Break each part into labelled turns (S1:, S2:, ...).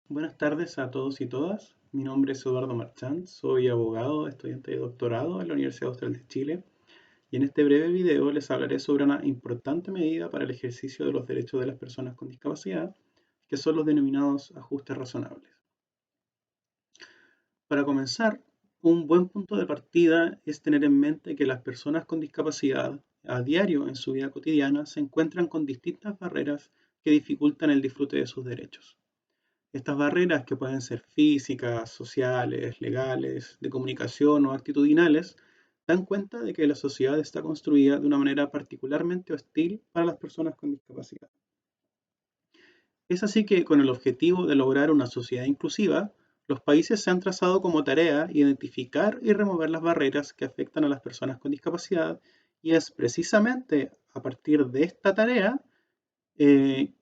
S1: Buenas tardes a todos y todas. Mi nombre es Eduardo Marchand, soy abogado, estudiante de doctorado en la Universidad Austral de Chile y en este breve video les hablaré sobre una importante medida para el ejercicio de los derechos de las personas con discapacidad, que son los denominados ajustes razonables. Para comenzar, un buen punto de partida es tener en mente que las personas con discapacidad a diario en su vida cotidiana se encuentran con distintas barreras que dificultan el disfrute de sus derechos. Estas barreras, que pueden ser físicas, sociales, legales, de comunicación o actitudinales, dan cuenta de que la sociedad está construida de una manera particularmente hostil para las personas con discapacidad. Es así que, con el objetivo de lograr una sociedad inclusiva, los países se han trazado como tarea identificar y remover las barreras que afectan a las personas con discapacidad, y es precisamente a partir de esta tarea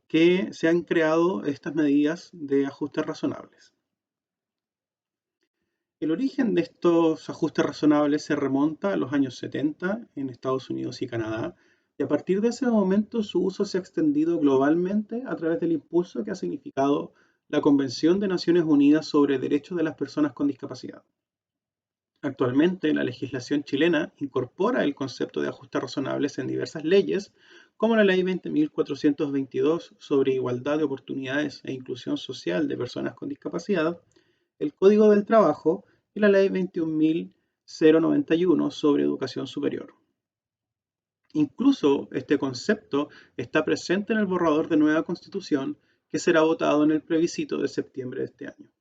S1: que se han creado estas medidas de ajustes razonables. El origen de estos ajustes razonables se remonta a los años 70 en Estados Unidos y Canadá, y a partir de ese momento su uso se ha extendido globalmente a través del impulso que ha significado la Convención de Naciones Unidas sobre Derechos de las Personas con Discapacidad. Actualmente, la legislación chilena incorpora el concepto de ajustes razonables en diversas leyes, como la Ley 20.422 sobre igualdad de oportunidades e inclusión social de personas con discapacidad, el Código del Trabajo y la Ley 21.091 sobre educación superior. Incluso este concepto está presente en el borrador de nueva Constitución que será votado en el plebiscito de septiembre de este año.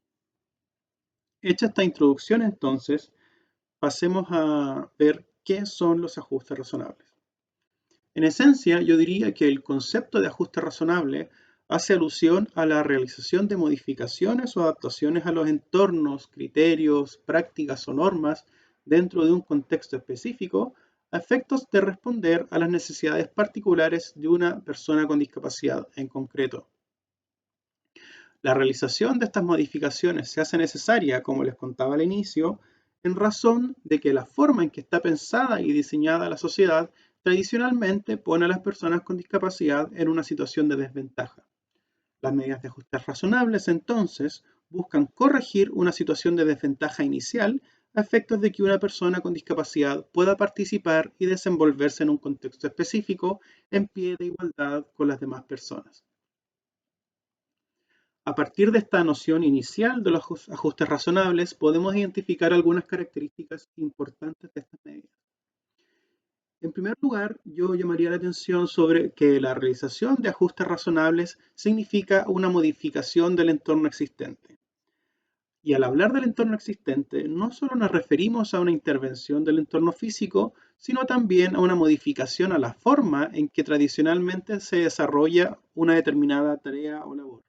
S1: Hecha esta introducción, entonces, pasemos a ver qué son los ajustes razonables. En esencia, yo diría que el concepto de ajuste razonable hace alusión a la realización de modificaciones o adaptaciones a los entornos, criterios, prácticas o normas dentro de un contexto específico a efectos de responder a las necesidades particulares de una persona con discapacidad en concreto. La realización de estas modificaciones se hace necesaria, como les contaba al inicio, en razón de que la forma en que está pensada y diseñada la sociedad tradicionalmente pone a las personas con discapacidad en una situación de desventaja. Las medidas de ajustes razonables, entonces, buscan corregir una situación de desventaja inicial a efectos de que una persona con discapacidad pueda participar y desenvolverse en un contexto específico en pie de igualdad con las demás personas. A partir de esta noción inicial de los ajustes razonables, podemos identificar algunas características importantes de estas medidas. En primer lugar, yo llamaría la atención sobre que la realización de ajustes razonables significa una modificación del entorno existente. Y al hablar del entorno existente, no solo nos referimos a una intervención del entorno físico, sino también a una modificación a la forma en que tradicionalmente se desarrolla una determinada tarea o labor.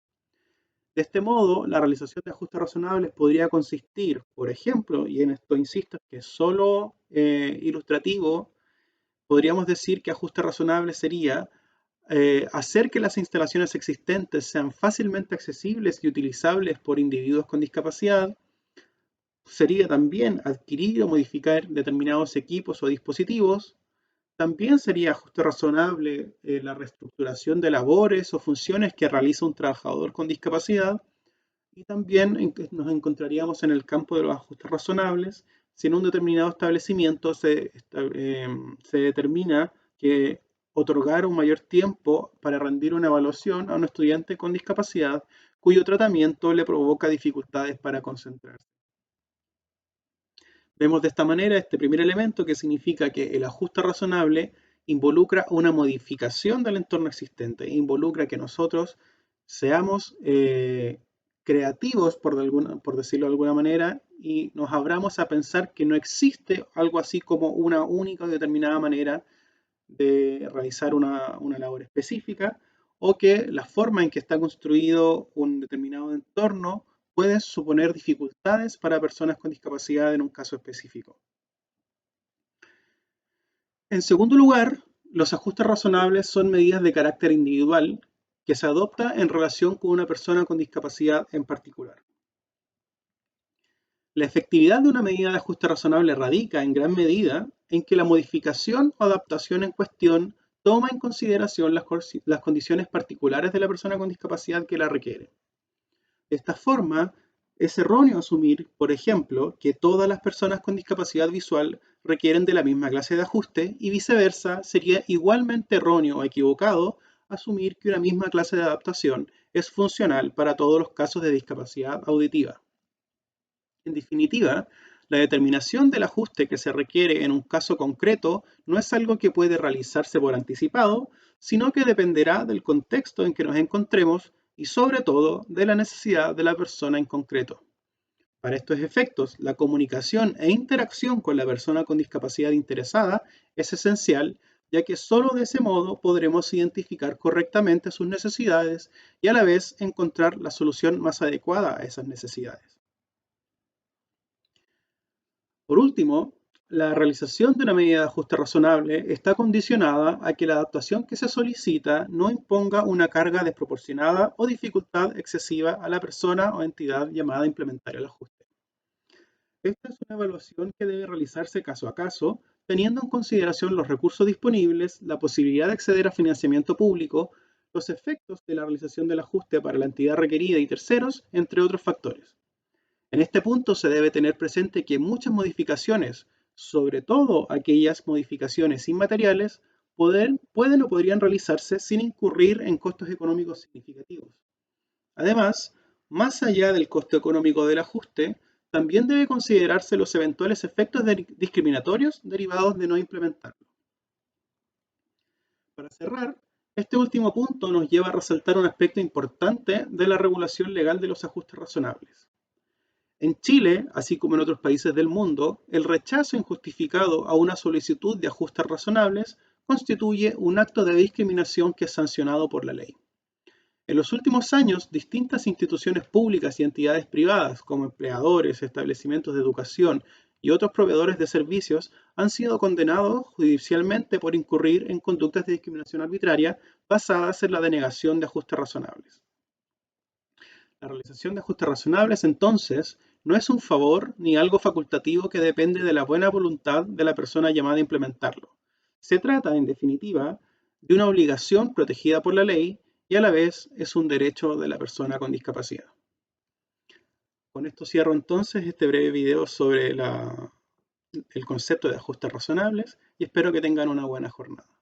S1: De este modo, la realización de ajustes razonables podría consistir, por ejemplo, y en esto insisto, que es solo ilustrativo, podríamos decir que ajuste razonable sería hacer que las instalaciones existentes sean fácilmente accesibles y utilizables por individuos con discapacidad. Sería también adquirir o modificar determinados equipos o dispositivos. También sería ajuste razonable la reestructuración de labores o funciones que realiza un trabajador con discapacidad. Y también nos encontraríamos en el campo de los ajustes razonables si en un determinado establecimiento se determina que otorgar un mayor tiempo para rendir una evaluación a un estudiante con discapacidad cuyo tratamiento le provoca dificultades para concentrarse. Vemos de esta manera este primer elemento, que significa que el ajuste razonable involucra una modificación del entorno existente, involucra que nosotros seamos creativos, por decirlo de alguna manera, y nos abramos a pensar que no existe algo así como una única y determinada manera de realizar una labor específica, o que la forma en que está construido un determinado entorno puede suponer dificultades para personas con discapacidad en un caso específico. En segundo lugar, los ajustes razonables son medidas de carácter individual que se adopta en relación con una persona con discapacidad en particular. La efectividad de una medida de ajuste razonable radica en gran medida en que la modificación o adaptación en cuestión toma en consideración las condiciones particulares de la persona con discapacidad que la requiere. De esta forma, es erróneo asumir, por ejemplo, que todas las personas con discapacidad visual requieren de la misma clase de ajuste y viceversa, sería igualmente erróneo o equivocado asumir que una misma clase de adaptación es funcional para todos los casos de discapacidad auditiva. En definitiva, la determinación del ajuste que se requiere en un caso concreto no es algo que puede realizarse por anticipado, sino que dependerá del contexto en que nos encontremos y sobre todo de la necesidad de la persona en concreto. Para estos efectos, la comunicación e interacción con la persona con discapacidad interesada es esencial, ya que solo de ese modo podremos identificar correctamente sus necesidades y a la vez encontrar la solución más adecuada a esas necesidades. Por último, la realización de una medida de ajuste razonable está condicionada a que la adaptación que se solicita no imponga una carga desproporcionada o dificultad excesiva a la persona o entidad llamada a implementar el ajuste. Esta es una evaluación que debe realizarse caso a caso, teniendo en consideración los recursos disponibles, la posibilidad de acceder a financiamiento público, los efectos de la realización del ajuste para la entidad requerida y terceros, entre otros factores. En este punto se debe tener presente que muchas modificaciones, sobre todo aquellas modificaciones inmateriales, pueden o podrían realizarse sin incurrir en costos económicos significativos. Además, más allá del costo económico del ajuste, también debe considerarse los eventuales efectos discriminatorios derivados de no implementarlo. Para cerrar, este último punto nos lleva a resaltar un aspecto importante de la regulación legal de los ajustes razonables. En Chile, así como en otros países del mundo, el rechazo injustificado a una solicitud de ajustes razonables constituye un acto de discriminación que es sancionado por la ley. En los últimos años, distintas instituciones públicas y entidades privadas, como empleadores, establecimientos de educación y otros proveedores de servicios, han sido condenados judicialmente por incurrir en conductas de discriminación arbitraria basadas en la denegación de ajustes razonables. La realización de ajustes razonables, entonces, no es un favor ni algo facultativo que depende de la buena voluntad de la persona llamada a implementarlo. Se trata, en definitiva, de una obligación protegida por la ley y a la vez es un derecho de la persona con discapacidad. Con esto cierro entonces este breve video sobre el concepto de ajustes razonables y espero que tengan una buena jornada.